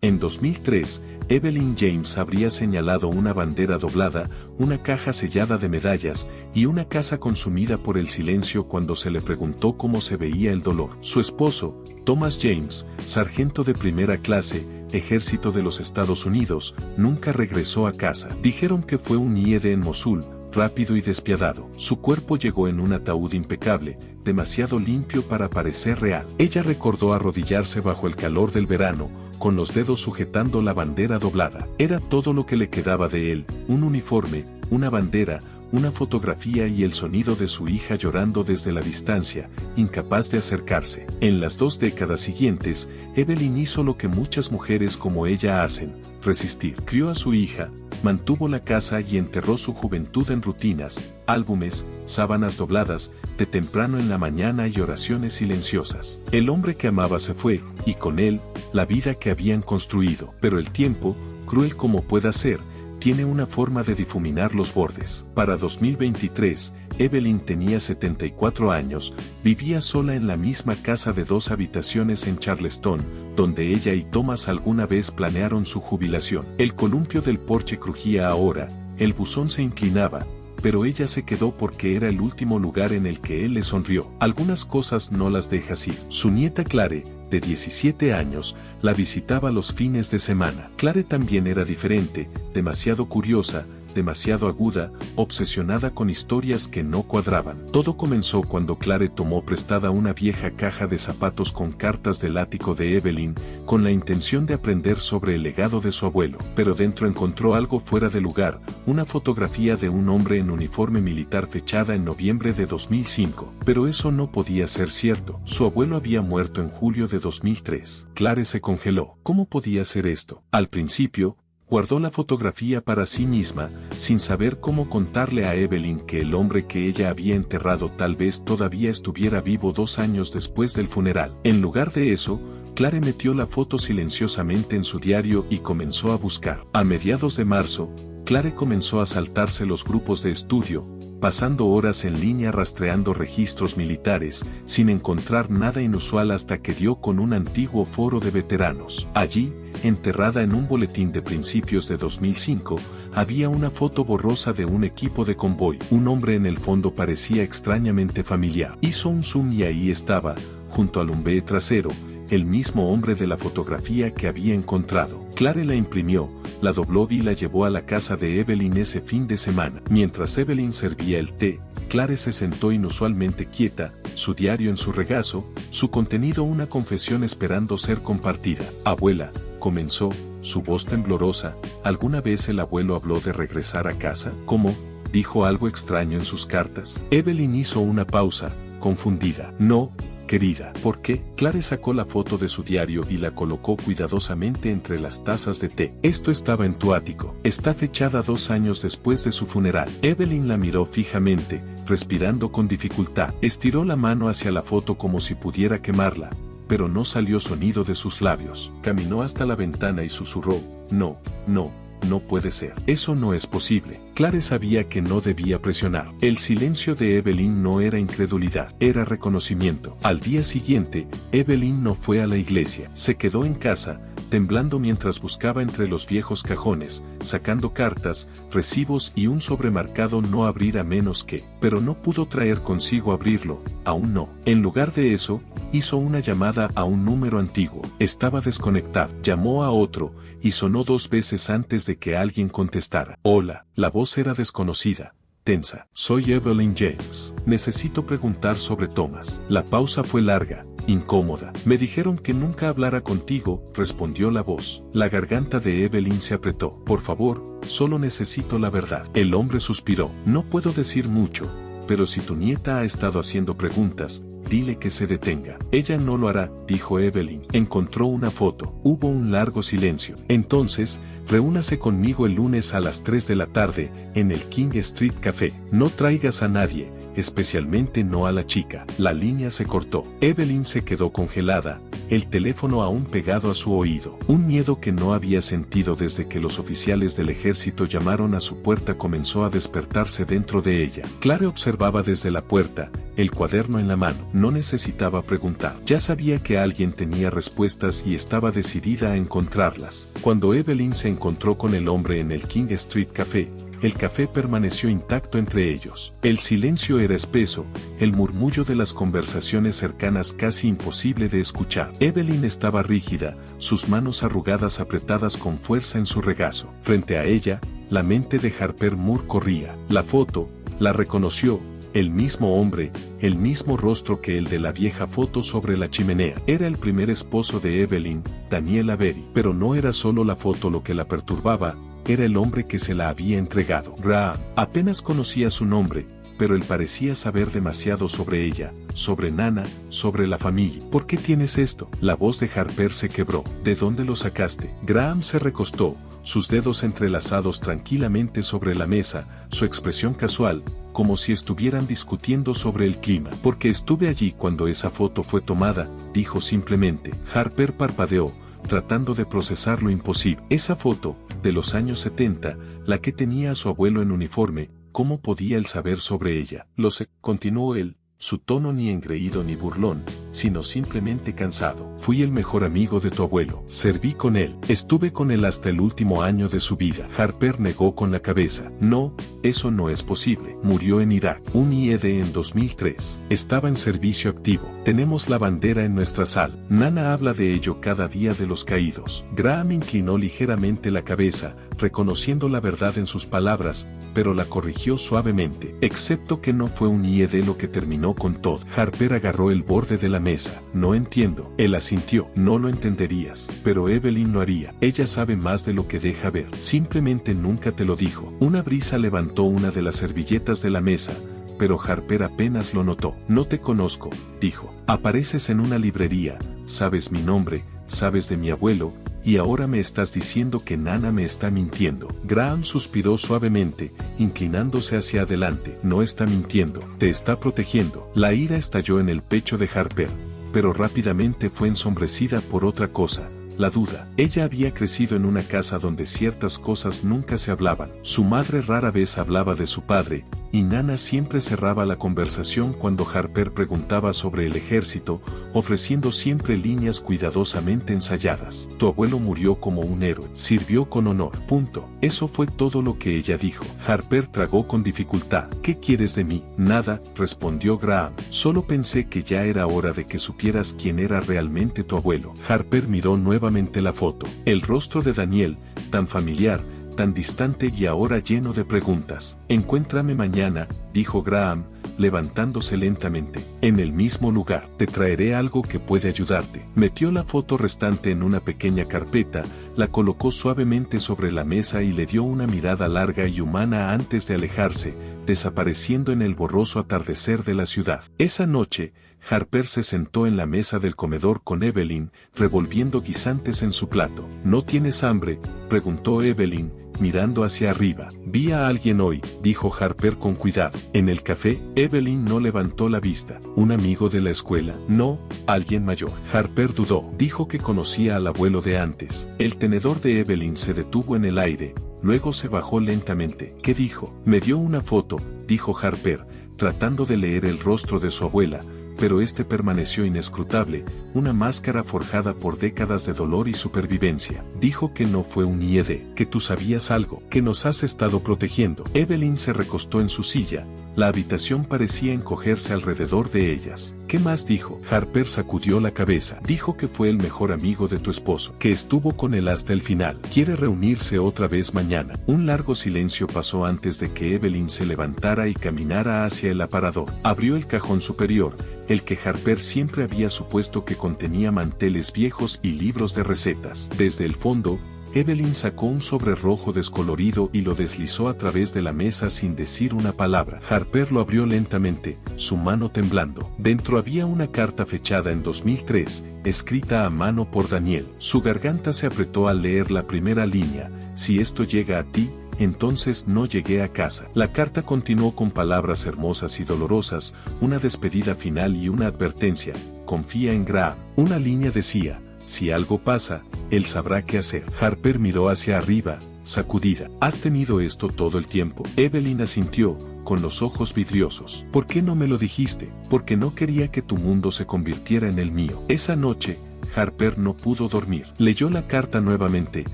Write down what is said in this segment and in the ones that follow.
En 2003, Evelyn James habría señalado una bandera doblada, una caja sellada de medallas y una casa consumida por el silencio cuando se le preguntó cómo se veía el dolor. Su esposo, Thomas James, sargento de primera clase, Ejército de los Estados Unidos, nunca regresó a casa. Dijeron que fue un IED en Mosul, rápido y despiadado. Su cuerpo llegó en un ataúd impecable, demasiado limpio para parecer real. Ella recordó arrodillarse bajo el calor del verano, con los dedos sujetando la bandera doblada. Era todo lo que le quedaba de él, un uniforme, una bandera, una fotografía y el sonido de su hija llorando desde la distancia, incapaz de acercarse. En las 2 décadas siguientes, Evelyn hizo lo que muchas mujeres como ella hacen, resistir. Crió a su hija, mantuvo la casa y enterró su juventud en rutinas, álbumes, sábanas dobladas, de temprano en la mañana y oraciones silenciosas. El hombre que amaba se fue, y con él, la vida que habían construido. Pero el tiempo, cruel como pueda ser, tiene una forma de difuminar los bordes. Para 2023, Evelyn tenía 74 años, vivía sola en la misma casa de 2 habitaciones en Charleston, donde ella y Thomas alguna vez planearon su jubilación. El columpio del porche crujía ahora, el buzón se inclinaba, pero ella se quedó porque era el último lugar en el que él le sonrió. Algunas cosas no las dejas ir. Su nieta Clare, de 17 años, la visitaba los fines de semana. Clare también era diferente, demasiado curiosa, demasiado aguda, obsesionada con historias que no cuadraban. Todo comenzó cuando Clare tomó prestada una vieja caja de zapatos con cartas del ático de Evelyn, con la intención de aprender sobre el legado de su abuelo. Pero dentro encontró algo fuera de lugar, una fotografía de un hombre en uniforme militar fechada en noviembre de 2005. Pero eso no podía ser cierto. Su abuelo había muerto en julio de 2003. Clare se congeló. ¿Cómo podía ser esto? Al principio, guardó la fotografía para sí misma, sin saber cómo contarle a Evelyn que el hombre que ella había enterrado tal vez todavía estuviera vivo 2 años después del funeral. En lugar de eso, Clare metió la foto silenciosamente en su diario y comenzó a buscar. A mediados de marzo, Clare comenzó a saltarse los grupos de estudio, pasando horas en línea rastreando registros militares, sin encontrar nada inusual hasta que dio con un antiguo foro de veteranos. Allí, enterrada en un boletín de principios de 2005, había una foto borrosa de un equipo de convoy. Un hombre en el fondo parecía extrañamente familiar. Hizo un zoom y ahí estaba, junto al umbe trasero, el mismo hombre de la fotografía que había encontrado. Clare la imprimió, la dobló y la llevó a la casa de Evelyn ese fin de semana. Mientras Evelyn servía el té, Clare se sentó inusualmente quieta, su diario en su regazo, su contenido una confesión esperando ser compartida. Abuela, comenzó, su voz temblorosa, ¿alguna vez el abuelo habló de regresar a casa? ¿Cómo? ¿Dijo algo extraño en sus cartas? Evelyn hizo una pausa, confundida. No, querida. ¿Por qué? Clare sacó la foto de su diario y la colocó cuidadosamente entre las tazas de té. Esto estaba en tu ático. Está fechada 2 años después de su funeral. Evelyn la miró fijamente, respirando con dificultad. Estiró la mano hacia la foto como si pudiera quemarla, pero no salió sonido de sus labios. Caminó hasta la ventana y susurró, no, no. No puede ser. Eso no es posible. Clare sabía que no debía presionar. El silencio de Evelyn no era incredulidad, era reconocimiento. Al día siguiente, Evelyn no fue a la iglesia. Se quedó en casa, temblando mientras buscaba entre los viejos cajones, sacando cartas, recibos y un sobremarcado no abrir a menos que. Pero no pudo traer consigo abrirlo, aún no. En lugar de eso, hizo una llamada a un número antiguo. Estaba desconectado. Llamó a otro, y sonó 2 veces antes de que alguien contestara. Hola, la voz era desconocida, tensa. Soy Evelyn James. Necesito preguntar sobre Thomas. La pausa fue larga, incómoda. Me dijeron que nunca hablara contigo, respondió la voz. La garganta de Evelyn se apretó. Por favor, solo necesito la verdad. El hombre suspiró. No puedo decir mucho, pero si tu nieta ha estado haciendo preguntas, dile que se detenga. Ella no lo hará, dijo Evelyn. Encontró una foto. Hubo un largo silencio. Entonces, reúnase conmigo el lunes a las 3 de la tarde, en el King Street Café. No traigas a nadie, especialmente no a la chica. La línea se cortó. Evelyn se quedó congelada, el teléfono aún pegado a su oído. Un miedo que no había sentido desde que los oficiales del ejército llamaron a su puerta comenzó a despertarse dentro de ella. Clare observaba desde la puerta, el cuaderno en la mano. No necesitaba preguntar. Ya sabía que alguien tenía respuestas y estaba decidida a encontrarlas. Cuando Evelyn se encontró con el hombre en el King Street Café, el café permaneció intacto entre ellos. El silencio era espeso, el murmullo de las conversaciones cercanas casi imposible de escuchar. Evelyn estaba rígida, sus manos arrugadas apretadas con fuerza en su regazo. Frente a ella, la mente de Harper Moore corría. La foto, la reconoció, el mismo hombre, el mismo rostro que el de la vieja foto sobre la chimenea. Era el primer esposo de Evelyn, Daniel Avery. Pero no era solo la foto lo que la perturbaba, era el hombre que se la había entregado. Graham apenas conocía su nombre, pero él parecía saber demasiado sobre ella, sobre Nana, sobre la familia. ¿Por qué tienes esto? La voz de Harper se quebró. ¿De dónde lo sacaste? Graham se recostó, sus dedos entrelazados tranquilamente sobre la mesa, su expresión casual, como si estuvieran discutiendo sobre el clima. Porque estuve allí cuando esa foto fue tomada, dijo simplemente. Harper parpadeó, tratando de procesar lo imposible. Esa foto, de los años 70, la que tenía a su abuelo en uniforme, ¿cómo podía él saber sobre ella? Lo sé, continuó él, su tono ni engreído ni burlón, sino simplemente cansado. Fui el mejor amigo de tu abuelo. Serví con él. Estuve con él hasta el último año de su vida. Harper negó con la cabeza. No, eso no es posible. Murió en Irak. Un IED en 2003. Estaba en servicio activo. Tenemos la bandera en nuestra sala. Nana habla de ello cada día de los caídos. Graham inclinó ligeramente la cabeza, reconociendo la verdad en sus palabras, pero la corrigió suavemente. Excepto que no fue un IED lo que terminó con todo. Harper agarró el borde de la mesa. No entiendo. Él asintió. No lo entenderías. Pero Evelyn lo haría. Ella sabe más de lo que deja ver. Simplemente nunca te lo dijo. Una brisa levantó una de las servilletas de la mesa, pero Harper apenas lo notó. No te conozco, dijo. Apareces en una librería, sabes mi nombre, sabes de mi abuelo, y ahora me estás diciendo que Nana me está mintiendo. Graham suspiró suavemente, inclinándose hacia adelante. No está mintiendo, te está protegiendo. La ira estalló en el pecho de Harper, pero rápidamente fue ensombrecida por otra cosa. La duda. Ella había crecido en una casa donde ciertas cosas nunca se hablaban. Su madre rara vez hablaba de su padre, y Nana siempre cerraba la conversación cuando Harper preguntaba sobre el ejército, ofreciendo siempre líneas cuidadosamente ensayadas. Tu abuelo murió como un héroe, sirvió con honor. Punto. Eso fue todo lo que ella dijo. Harper tragó con dificultad. ¿Qué quieres de mí? Nada, respondió Graham. Solo pensé que ya era hora de que supieras quién era realmente tu abuelo. Harper miró nuevamente la foto. El rostro de Daniel, tan familiar, tan distante y ahora lleno de preguntas. Encuéntrame mañana, dijo Graham, levantándose lentamente. En el mismo lugar. Te traeré algo que puede ayudarte. Metió la foto restante en una pequeña carpeta, la colocó suavemente sobre la mesa y le dio una mirada larga y humana antes de alejarse, desapareciendo en el borroso atardecer de la ciudad. Esa noche, Harper se sentó en la mesa del comedor con Evelyn, revolviendo guisantes en su plato. ¿No tienes hambre?, preguntó Evelyn, mirando hacia arriba. Vi a alguien hoy, dijo Harper con cuidado. En el café, Evelyn no levantó la vista. ¿Un amigo de la escuela? No, alguien mayor. Harper dudó. Dijo que conocía al abuelo de antes. El tenedor de Evelyn se detuvo en el aire, luego se bajó lentamente. ¿Qué dijo? Me dio una foto, dijo Harper, tratando de leer el rostro de su abuela, pero este permaneció inescrutable, una máscara forjada por décadas de dolor y supervivencia. Dijo que no fue un IED, que tú sabías algo, que nos has estado protegiendo. Evelyn se recostó en su silla, la habitación parecía encogerse alrededor de ellas. ¿Qué más dijo? Harper sacudió la cabeza. Dijo que fue el mejor amigo de tu esposo, que estuvo con él hasta el final. Quiere reunirse otra vez mañana. Un largo silencio pasó antes de que Evelyn se levantara y caminara hacia el aparador. Abrió el cajón superior, el que Harper siempre había supuesto que contenía manteles viejos y libros de recetas. Desde el fondo, Evelyn sacó un sobre rojo descolorido y lo deslizó a través de la mesa sin decir una palabra. Harper lo abrió lentamente, su mano temblando. Dentro había una carta fechada en 2003, escrita a mano por Daniel. Su garganta se apretó al leer la primera línea. Si esto llega a ti, entonces no llegué a casa. La carta continuó con palabras hermosas y dolorosas, una despedida final y una advertencia. confía en Graham. Una línea decía, si algo pasa, él sabrá qué hacer. Harper miró hacia arriba, sacudida. ¿Has tenido esto todo el tiempo? Evelyn asintió, con los ojos vidriosos. ¿Por qué no me lo dijiste? Porque no quería que tu mundo se convirtiera en el mío. Esa noche, Harper no pudo dormir. Leyó la carta nuevamente,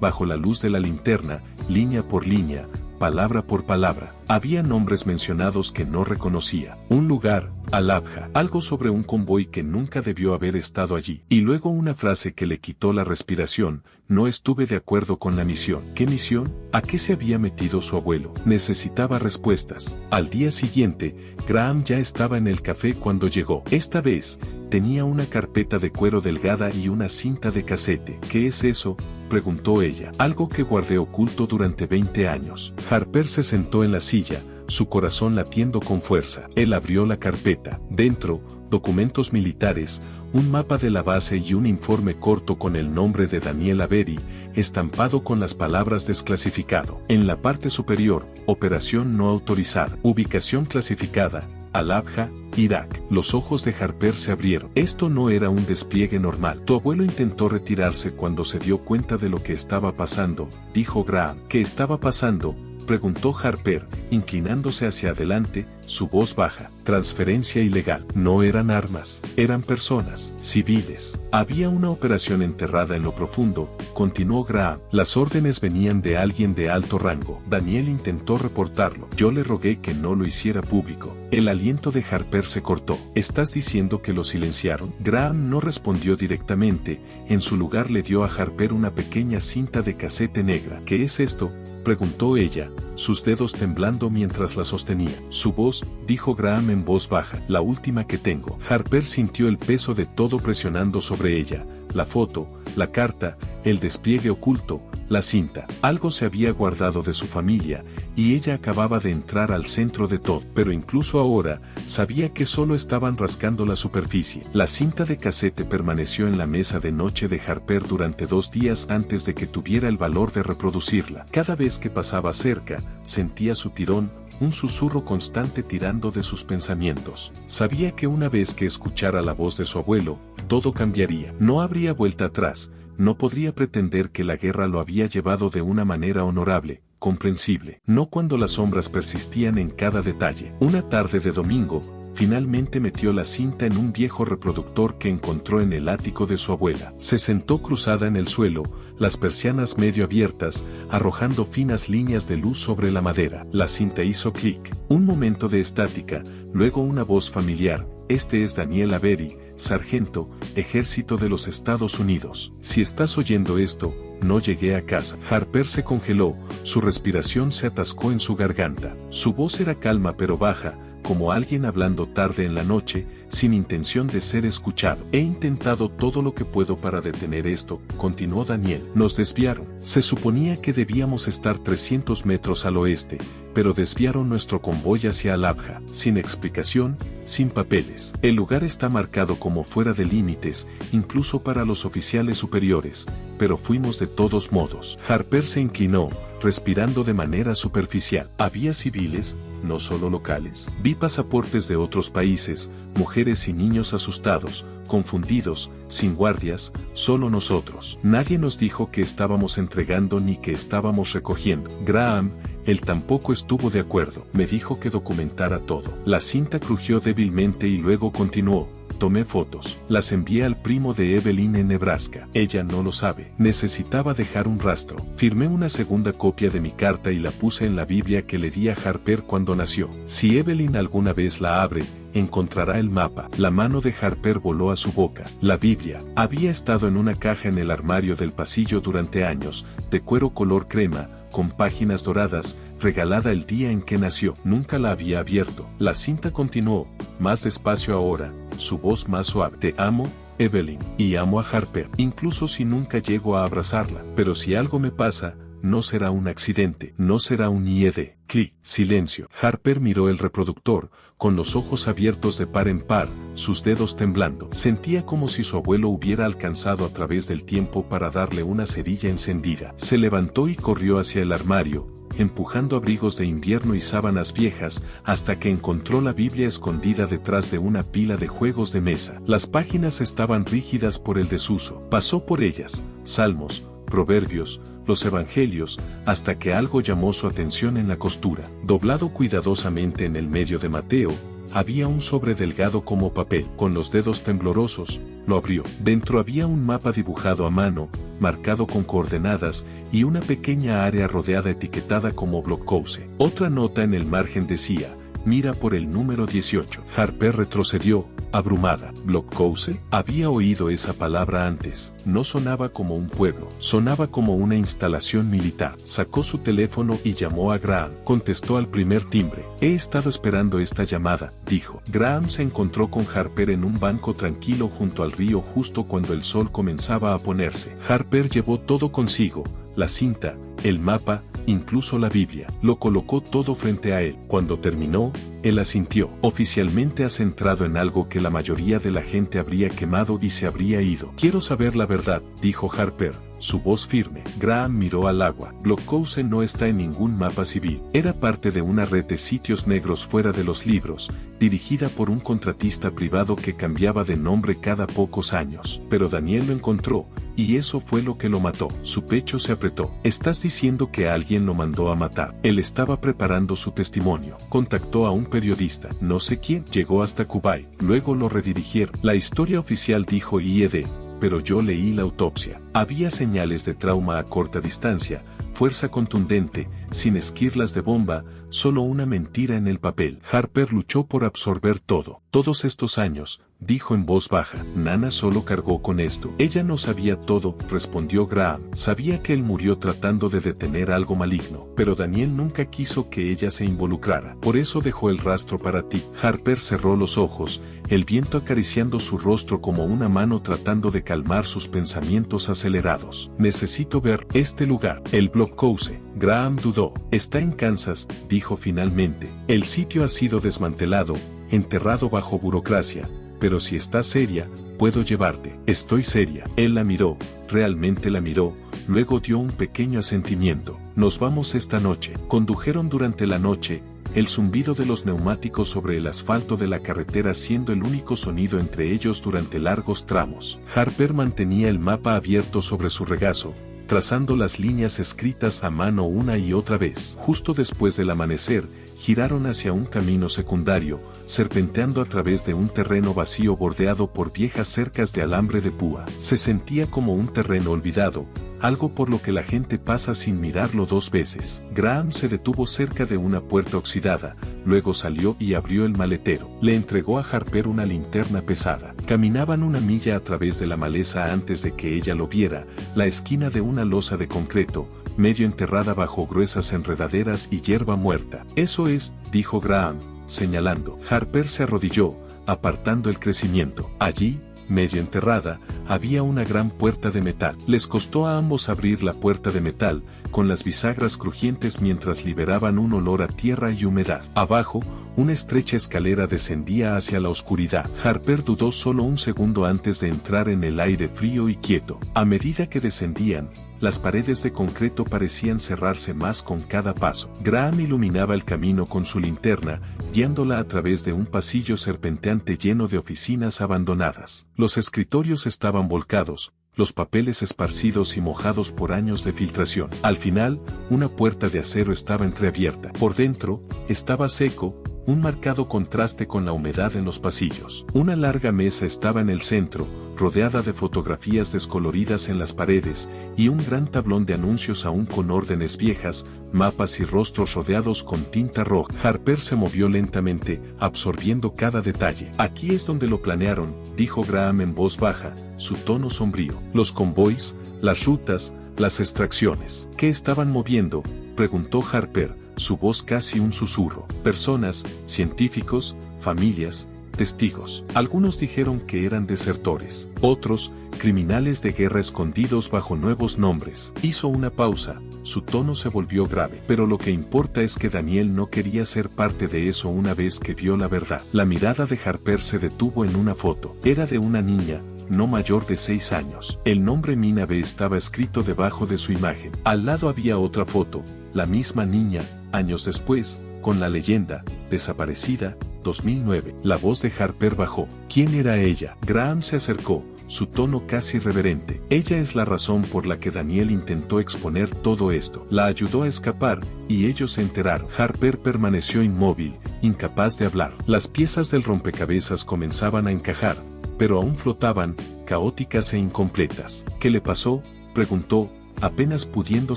bajo la luz de la linterna, línea por línea, palabra por palabra. Había nombres mencionados que no reconocía. Un lugar, Al-Abha, algo sobre un convoy que nunca debió haber estado allí. Y luego una frase que le quitó la respiración, no estuve de acuerdo con la misión. ¿Qué misión? ¿A qué se había metido su abuelo? Necesitaba respuestas. Al día siguiente, Graham ya estaba en el café cuando llegó. Esta vez, tenía una carpeta de cuero delgada y una cinta de casete. ¿Qué es eso?, preguntó ella. Algo que guardé oculto durante 20 años. Harper se sentó en la silla, su corazón latiendo con fuerza. Él abrió la carpeta. Dentro, documentos militares, un mapa de la base y un informe corto con el nombre de Daniel Avery, estampado con las palabras desclasificado. En la parte superior, operación no autorizada. Ubicación clasificada, Al-Abha, Irak. Los ojos de Harper se abrieron. Esto no era un despliegue normal. Tu abuelo intentó retirarse cuando se dio cuenta de lo que estaba pasando, dijo Graham. ¿Qué estaba pasando?, preguntó Harper, inclinándose hacia adelante, su voz baja. Transferencia ilegal. No eran armas, eran personas, civiles. Había una operación enterrada en lo profundo, continuó Graham. Las órdenes venían de alguien de alto rango. Daniel intentó reportarlo. Yo le rogué que no lo hiciera público. El aliento de Harper se cortó. ¿Estás diciendo que lo silenciaron? Graham no respondió directamente. En su lugar le dio a Harper una pequeña cinta de casete negra. ¿Qué es esto?, preguntó ella, sus dedos temblando mientras la sostenía. Su voz, dijo Graham en voz baja, la última que tengo. Harper sintió el peso de todo presionando sobre ella, la foto, la carta, el despliegue oculto, la cinta. Algo se había guardado de su familia, y ella acababa de entrar al centro de todo. Pero incluso ahora, sabía que solo estaban rascando la superficie. La cinta de casete permaneció en la mesa de noche de Harper durante 2 días antes de que tuviera el valor de reproducirla. Cada vez que pasaba cerca, sentía su tirón, un susurro constante tirando de sus pensamientos. Sabía que una vez que escuchara la voz de su abuelo, todo cambiaría. No habría vuelta atrás. No podría pretender que la guerra lo había llevado de una manera honorable, comprensible. No cuando las sombras persistían en cada detalle. Una tarde de domingo, finalmente metió la cinta en un viejo reproductor que encontró en el ático de su abuela. Se sentó cruzada en el suelo, las persianas medio abiertas, arrojando finas líneas de luz sobre la madera. La cinta hizo clic. Un momento de estática, luego una voz familiar. Este es Daniel Avery, sargento, Ejército de los Estados Unidos. Si estás oyendo esto, no llegué a casa. Harper se congeló, su respiración se atascó en su garganta. Su voz era calma pero baja, como alguien hablando tarde en la noche, sin intención de ser escuchado. He intentado todo lo que puedo para detener esto, continuó Daniel. Nos desviaron. Se suponía que debíamos estar 300 metros al oeste, pero desviaron nuestro convoy hacia Al-Abha, sin explicación, sin papeles. El lugar está marcado como fuera de límites, incluso para los oficiales superiores, pero fuimos de todos modos. Harper se inclinó, respirando de manera superficial. Había civiles, no solo locales. Vi pasaportes de otros países, mujeres y niños asustados, confundidos, sin guardias, solo nosotros. Nadie nos dijo que estábamos entregando ni que estábamos recogiendo. Graham, él tampoco estuvo de acuerdo. Me dijo que documentara todo. La cinta crujió débilmente y luego continuó. Tomé fotos. Las envié al primo de Evelyn en Nebraska. Ella no lo sabe. Necesitaba dejar un rastro. Firmé una segunda copia de mi carta y la puse en la Biblia que le di a Harper cuando nació. Si Evelyn alguna vez la abre, encontrará el mapa. La mano de Harper voló a su boca. La Biblia había estado en una caja en el armario del pasillo durante años, de cuero color crema, con páginas doradas, regalada el día en que nació. Nunca la había abierto. La cinta continuó, más despacio ahora, su voz más suave. Te amo, Evelyn, y amo a Harper, incluso si nunca llego a abrazarla. Pero si algo me pasa, no será un accidente, no será un IED. Clic, silencio. Harper miró el reproductor, con los ojos abiertos de par en par, sus dedos temblando. Sentía como si su abuelo hubiera alcanzado a través del tiempo para darle una cerilla encendida. Se levantó y corrió hacia el armario, empujando abrigos de invierno y sábanas viejas, hasta que encontró la Biblia escondida detrás de una pila de juegos de mesa. Las páginas estaban rígidas por el desuso. Pasó por ellas, Salmos, Proverbios, los Evangelios, hasta que algo llamó su atención en la costura. Doblado cuidadosamente en el medio de Mateo, había un sobre delgado como papel. Con los dedos temblorosos, lo abrió. Dentro había un mapa dibujado a mano, marcado con coordenadas, y una pequeña área rodeada etiquetada como Blockhouse. Otra nota en el margen decía: mira por el número 18. Harper retrocedió, abrumada. ¿Blockhouse? Había oído esa palabra antes. No sonaba como un pueblo, sonaba como una instalación militar. Sacó su teléfono y llamó a Graham. Contestó al primer timbre. He estado esperando esta llamada, dijo. Graham se encontró con Harper en un banco tranquilo junto al río justo cuando el sol comenzaba a ponerse. Harper llevó todo consigo: la cinta, el mapa, incluso la Biblia. Lo colocó todo frente a él. Cuando terminó, él asintió. Oficialmente has entrado en algo que la mayoría de la gente habría quemado y se habría ido. Quiero saber la verdad, dijo Harper, su voz firme. Graham miró al agua. Blockhouse no está en ningún mapa civil. Era parte de una red de sitios negros fuera de los libros, dirigida por un contratista privado que cambiaba de nombre cada pocos años. Pero Daniel lo encontró, y eso fue lo que lo mató. Su pecho se apretó. ¿Estás diciendo que alguien lo mandó a matar? Él estaba preparando su testimonio. Contactó a un periodista, no sé quién, llegó hasta Kuwait. Luego lo redirigieron. La historia oficial dijo IED, pero yo leí la autopsia. Había señales de trauma a corta distancia, fuerza contundente, sin esquirlas de bomba, solo una mentira en el papel. Harper luchó por absorber todo. Todos estos años, dijo en voz baja. Nana solo cargó con esto. Ella no sabía todo, respondió Graham. Sabía que él murió tratando de detener algo maligno, pero Daniel nunca quiso que ella se involucrara. Por eso dejó el rastro para ti. Harper cerró los ojos, el viento acariciando su rostro como una mano tratando de calmar sus pensamientos acelerados. Necesito ver este lugar. El Blockhouse. Graham dudó. Está en Kansas, dijo finalmente. El sitio ha sido desmantelado, enterrado bajo burocracia. Pero si estás seria, puedo llevarte. Estoy seria. Él la miró, realmente la miró, luego dio un pequeño asentimiento. Nos vamos esta noche. Condujeron durante la noche, el zumbido de los neumáticos sobre el asfalto de la carretera siendo el único sonido entre ellos durante largos tramos. Harper mantenía el mapa abierto sobre su regazo, trazando las líneas escritas a mano una y otra vez. Justo después del amanecer, giraron hacia un camino secundario, serpenteando a través de un terreno vacío bordeado por viejas cercas de alambre de púa. Se sentía como un terreno olvidado, algo por lo que la gente pasa sin mirarlo dos veces. Graham se detuvo cerca de una puerta oxidada, luego salió y abrió el maletero. Le entregó a Harper una linterna pesada. Caminaban una milla a través de la maleza antes de que ella lo viera, la esquina de una losa de concreto, medio enterrada bajo gruesas enredaderas y hierba muerta. Eso es, dijo Graham, señalando. Harper se arrodilló, apartando el crecimiento. Allí, medio enterrada, había una gran puerta de metal. Les costó a ambos abrir la puerta de metal, con las bisagras crujientes mientras liberaban un olor a tierra y humedad. Abajo, una estrecha escalera descendía hacia la oscuridad. Harper dudó solo un segundo antes de entrar en el aire frío y quieto. A medida que descendían, las paredes de concreto parecían cerrarse más con cada paso. Graham iluminaba el camino con su linterna, guiándola a través de un pasillo serpenteante lleno de oficinas abandonadas. Los escritorios estaban volcados, los papeles esparcidos y mojados por años de filtración. Al final, una puerta de acero estaba entreabierta. Por dentro, estaba seco, un marcado contraste con la humedad en los pasillos. Una larga mesa estaba en el centro, rodeada de fotografías descoloridas en las paredes, y un gran tablón de anuncios aún con órdenes viejas, mapas y rostros rodeados con tinta roja. Harper se movió lentamente, absorbiendo cada detalle. Aquí es donde lo planearon, dijo Graham en voz baja, su tono sombrío. Los convoys, las rutas, las extracciones. ¿Qué estaban moviendo?, preguntó Harper, su voz casi un susurro. Personas, científicos, familias, testigos. Algunos dijeron que eran desertores. Otros, criminales de guerra escondidos bajo nuevos nombres. Hizo una pausa, su tono se volvió grave. Pero lo que importa es que Daniel no quería ser parte de eso una vez que vio la verdad. La mirada de Harper se detuvo en una foto. Era de una niña, no mayor de 6 años. El nombre Mina B estaba escrito debajo de su imagen. Al lado había otra foto, la misma niña, años después, con la leyenda, desaparecida, 2009. La voz de Harper bajó. ¿Quién era ella? Graham se acercó, su tono casi reverente. Ella es la razón por la que Daniel intentó exponer todo esto. La ayudó a escapar, y ellos se enteraron. Harper permaneció inmóvil, incapaz de hablar. Las piezas del rompecabezas comenzaban a encajar, pero aún flotaban, caóticas e incompletas. ¿Qué le pasó?, preguntó, apenas pudiendo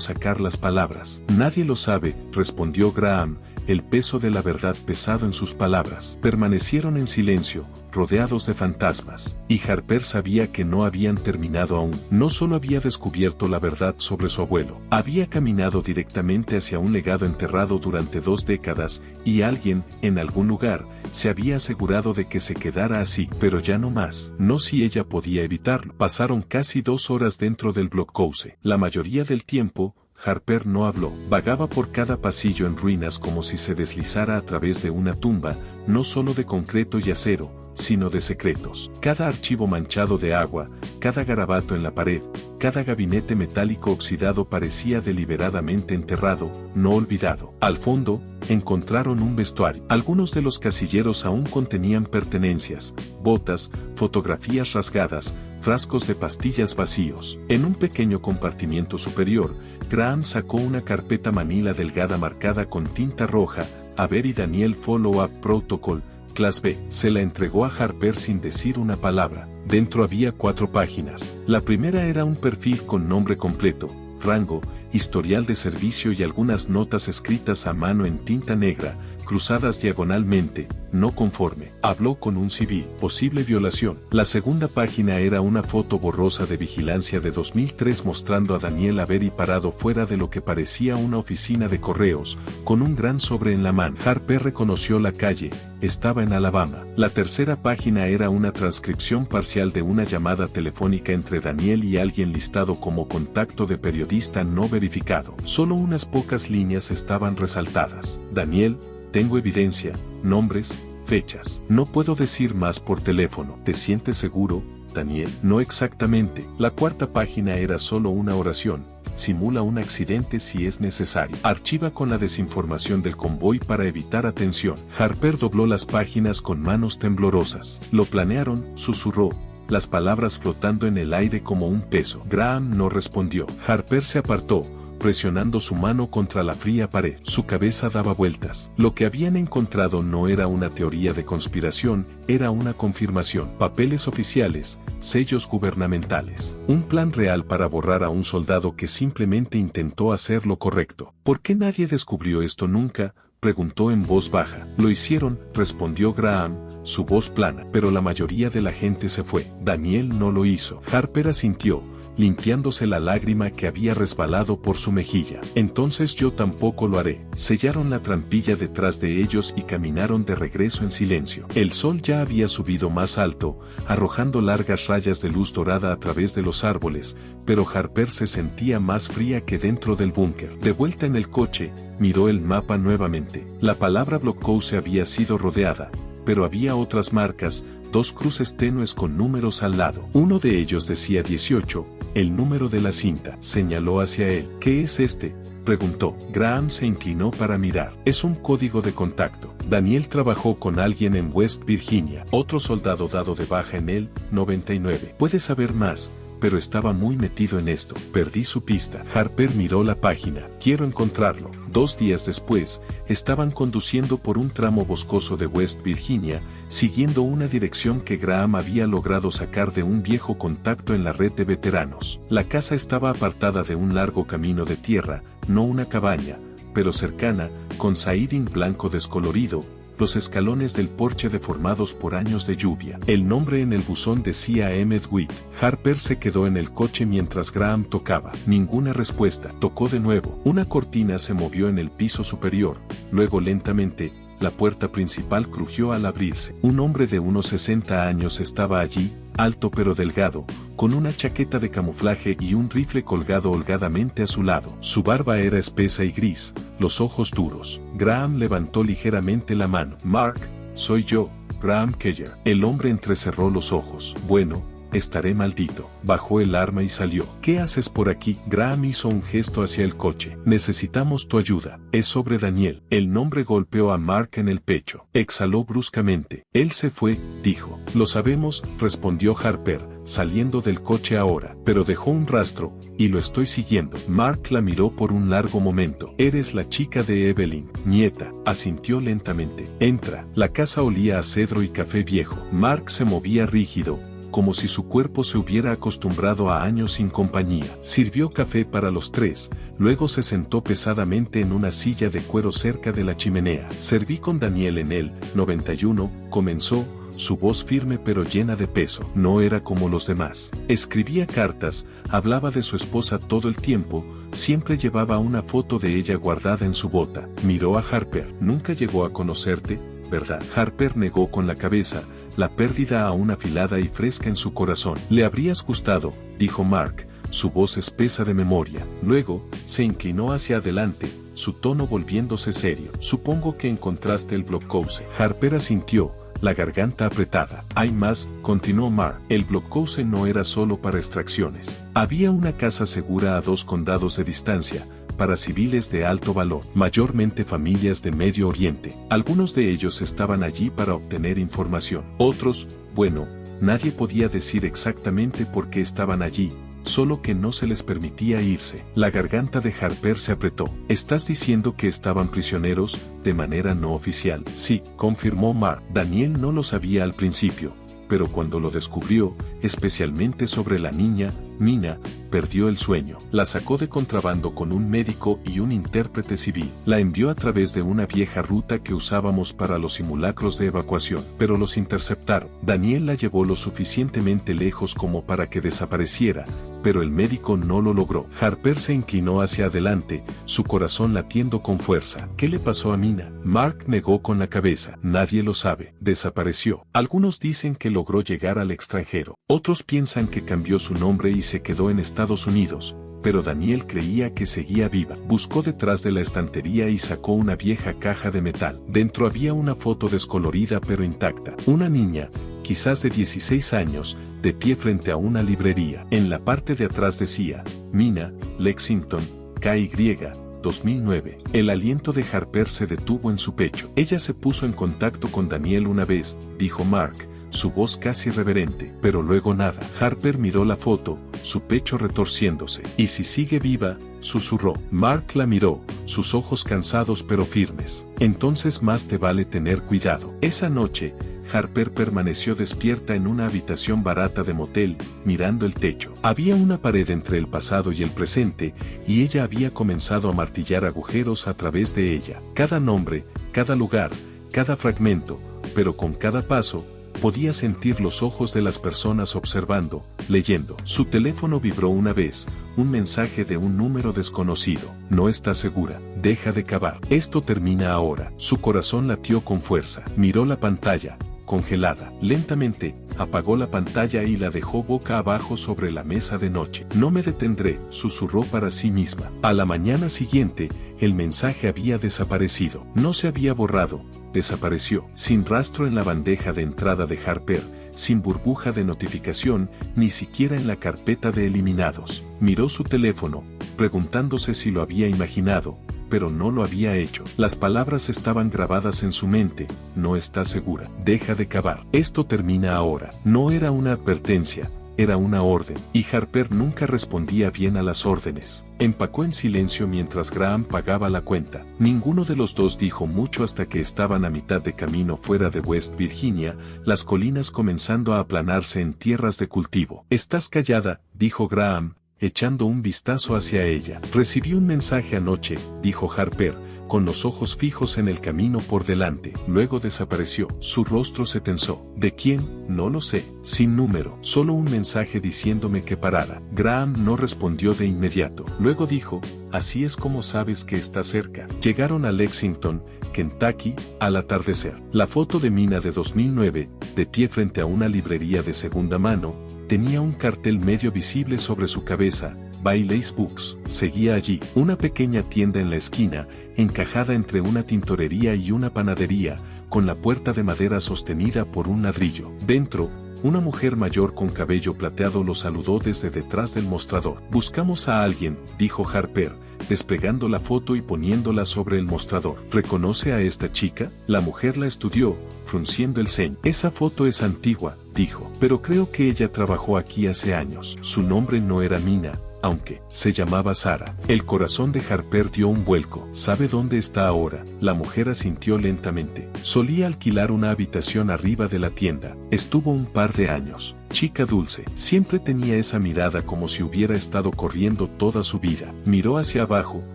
sacar las palabras. Nadie lo sabe, respondió Graham, el peso de la verdad pesado en sus palabras. Permanecieron en silencio, rodeados de fantasmas, y Harper sabía que no habían terminado aún. No solo había descubierto la verdad sobre su abuelo, había caminado directamente hacia un legado enterrado durante 2 décadas, y alguien, en algún lugar, se había asegurado de que se quedara así, pero ya no más. No si ella podía evitarlo. Pasaron casi 2 horas dentro del blockhouse. La mayoría del tiempo, Harper no habló. Vagaba por cada pasillo en ruinas como si se deslizara a través de una tumba, no solo de concreto y acero, sino de secretos. Cada archivo manchado de agua, cada garabato en la pared, cada gabinete metálico oxidado parecía deliberadamente enterrado, no olvidado. Al fondo, encontraron un vestuario. Algunos de los casilleros aún contenían pertenencias, botas, fotografías rasgadas, frascos de pastillas vacíos. En un pequeño compartimiento superior, Graham sacó una carpeta manila delgada marcada con tinta roja, Avery Daniel Follow-up Protocol, Class B. Se la entregó a Harper sin decir una palabra. Dentro había 4 páginas. La primera era un perfil con nombre completo, rango, historial de servicio y algunas notas escritas a mano en tinta negra, cruzadas diagonalmente, no conforme. Habló con un civil. Posible violación. La segunda página era una foto borrosa de vigilancia de 2003 mostrando a Daniel Avery parado fuera de lo que parecía una oficina de correos, con un gran sobre en la mano. Harper reconoció la calle, estaba en Alabama. La tercera página era una transcripción parcial de una llamada telefónica entre Daniel y alguien listado como contacto de periodista no verificado. Solo unas pocas líneas estaban resaltadas. Daniel, tengo evidencia, nombres, fechas. No puedo decir más por teléfono. ¿Te sientes seguro, Daniel? No exactamente. La cuarta página era solo una oración. Simula un accidente si es necesario. Archiva con la desinformación del convoy para evitar atención. Harper dobló las páginas con manos temblorosas. Lo planearon, susurró, las palabras flotando en el aire como un peso. Graham no respondió. Harper se apartó, presionando su mano contra la fría pared. Su cabeza daba vueltas. Lo que habían encontrado no era una teoría de conspiración, era una confirmación. Papeles oficiales, sellos gubernamentales. Un plan real para borrar a un soldado que simplemente intentó hacer lo correcto. ¿Por qué nadie descubrió esto nunca?, preguntó en voz baja. Lo hicieron, respondió Graham, su voz plana. Pero la mayoría de la gente se fue. Daniel no lo hizo. Harper asintió, limpiándose la lágrima que había resbalado por su mejilla. Entonces yo tampoco lo haré. Sellaron la trampilla detrás de ellos y caminaron de regreso en silencio. El sol ya había subido más alto, arrojando largas rayas de luz dorada a través de los árboles, pero Harper se sentía más fría que dentro del búnker. De vuelta en el coche, miró el mapa nuevamente. La palabra blockhouse había sido rodeada, pero había otras marcas, 2 cruces tenues con números al lado. Uno de ellos decía 18, el número de la cinta. Señaló hacia él. ¿Qué es este?, preguntó. Graham se inclinó para mirar. Es un código de contacto. Daniel trabajó con alguien en West Virginia. Otro soldado dado de baja en el 99. Puede saber más, pero estaba muy metido en esto. Perdí su pista. Harper miró la página. Quiero encontrarlo. 2 días después, estaban conduciendo por un tramo boscoso de West Virginia, siguiendo una dirección que Graham había logrado sacar de un viejo contacto en la red de veteranos. La casa estaba apartada de un largo camino de tierra, no una cabaña, pero cercana, con siding blanco descolorido, los escalones del porche deformados por años de lluvia. El nombre en el buzón decía Emmett Witt. Harper se quedó en el coche mientras Graham tocaba. Ninguna respuesta. Tocó de nuevo. Una cortina se movió en el piso superior. Luego lentamente, la puerta principal crujió al abrirse. Un hombre de unos 60 años estaba allí, alto pero delgado, con una chaqueta de camuflaje y un rifle colgado holgadamente a su lado. Su barba era espesa y gris, los ojos duros. Graham levantó ligeramente la mano. Mark, soy yo, Graham Keller. El hombre entrecerró los ojos. Bueno, estaré maldito. Bajó el arma y salió. ¿Qué haces por aquí? Graham hizo un gesto hacia el coche. Necesitamos tu ayuda. Es sobre Daniel. El nombre golpeó a Mark en el pecho. Exhaló bruscamente. Él se fue, dijo. Lo sabemos, respondió Harper, saliendo del coche ahora. Pero dejó un rastro, y lo estoy siguiendo. Mark la miró por un largo momento. Eres la chica de Evelyn, nieta, asintió lentamente. Entra. La casa olía a cedro y café viejo. Mark se movía rígido, como si su cuerpo se hubiera acostumbrado a años sin compañía. Sirvió café para los tres, luego se sentó pesadamente en una silla de cuero cerca de la chimenea. Serví con Daniel en el 91, comenzó, su voz firme pero llena de peso. No era como los demás. Escribía cartas, hablaba de su esposa todo el tiempo, siempre llevaba una foto de ella guardada en su bota. Miró a Harper. Nunca llegó a conocerte, ¿verdad? Harper negó con la cabeza, la pérdida aún afilada y fresca en su corazón. Le habrías gustado, dijo Mark, su voz espesa de memoria. Luego, se inclinó hacia adelante, su tono volviéndose serio. Supongo que encontraste el blockhouse. Harper asintió, la garganta apretada. Hay más, continuó Mark. El blockhouse no era solo para extracciones. Había una casa segura a 2 condados de distancia, para civiles de alto valor, mayormente familias de Medio Oriente. Algunos de ellos estaban allí para obtener información. Otros, bueno, nadie podía decir exactamente por qué estaban allí, solo que no se les permitía irse. La garganta de Harper se apretó. ¿Estás diciendo que estaban prisioneros, de manera no oficial? Sí, confirmó Mark. Daniel no lo sabía al principio, pero cuando lo descubrió, especialmente sobre la niña, Mina, perdió el sueño. La sacó de contrabando con un médico y un intérprete civil. La envió a través de una vieja ruta que usábamos para los simulacros de evacuación, pero los interceptaron. Daniel la llevó lo suficientemente lejos como para que desapareciera, pero el médico no lo logró. Harper se inclinó hacia adelante, su corazón latiendo con fuerza. ¿Qué le pasó a Mina? Mark negó con la cabeza. Nadie lo sabe. Desapareció. Algunos dicen que logró llegar al extranjero. Otros piensan que cambió su nombre y se quedó en Estados Unidos, pero Daniel creía que seguía viva. Buscó detrás de la estantería y sacó una vieja caja de metal. Dentro había una foto descolorida pero intacta. Una niña, quizás de 16 años, de pie frente a una librería. En la parte de atrás decía, Mina, Lexington, KY, 2009. El aliento de Harper se detuvo en su pecho. Ella se puso en contacto con Daniel una vez, dijo Mark, su voz casi reverente, pero luego nada. Harper miró la foto, su pecho retorciéndose. ¿Y si sigue viva?, susurró. Mark la miró, sus ojos cansados pero firmes. Entonces más te vale tener cuidado. Esa noche, Harper permaneció despierta en una habitación barata de motel, mirando el techo. Había una pared entre el pasado y el presente, y ella había comenzado a martillar agujeros a través de ella. Cada nombre, cada lugar, cada fragmento, pero con cada paso, podía sentir los ojos de las personas observando, leyendo. Su teléfono vibró una vez, un mensaje de un número desconocido. No está segura, deja de cavar. Esto termina ahora. Su corazón latió con fuerza. Miró la pantalla, congelada. Lentamente, apagó la pantalla y la dejó boca abajo sobre la mesa de noche. No me detendré, susurró para sí misma. A la mañana siguiente, el mensaje había desaparecido. No se había borrado, desapareció, sin rastro en la bandeja de entrada de Harper, sin burbuja de notificación, ni siquiera en la carpeta de eliminados. Miró su teléfono, preguntándose si lo había imaginado, pero no lo había hecho. Las palabras estaban grabadas en su mente. No está segura. Deja de cavar. Esto termina ahora. No era una advertencia, era una orden, y Harper nunca respondía bien a las órdenes. Empacó en silencio mientras Graham pagaba la cuenta. Ninguno de los dos dijo mucho hasta que estaban a mitad de camino fuera de West Virginia, las colinas comenzando a aplanarse en tierras de cultivo. Estás callada, dijo Graham, echando un vistazo hacia ella. Recibí un mensaje anoche, dijo Harper, con los ojos fijos en el camino por delante. Luego desapareció. Su rostro se tensó. ¿De quién? No lo sé. Sin número. Solo un mensaje diciéndome que parara. Graham no respondió de inmediato. Luego dijo, así es como sabes que está cerca. Llegaron a Lexington, Kentucky, al atardecer. La foto de Mina de 2009, de pie frente a una librería de segunda mano, tenía un cartel medio visible sobre su cabeza. Bailey's Books. Seguía allí, una pequeña tienda en la esquina, encajada entre una tintorería y una panadería, con la puerta de madera sostenida por un ladrillo. Dentro, Una mujer mayor con cabello plateado lo saludó desde detrás del mostrador. Buscamos a alguien, dijo Harper, despegando la foto y poniéndola sobre el mostrador. ¿Reconoce a esta chica? La mujer la estudió, frunciendo el ceño. Esa foto es antigua, dijo, pero creo que ella trabajó aquí hace años. Su nombre no era Mina, aunque se llamaba Sara. El corazón de Harper dio un vuelco. ¿Sabe dónde está ahora? La mujer asintió lentamente. Solía alquilar una habitación arriba de la tienda. Estuvo un par de años. Chica dulce. Siempre tenía esa mirada como si hubiera estado corriendo toda su vida. Miró hacia abajo,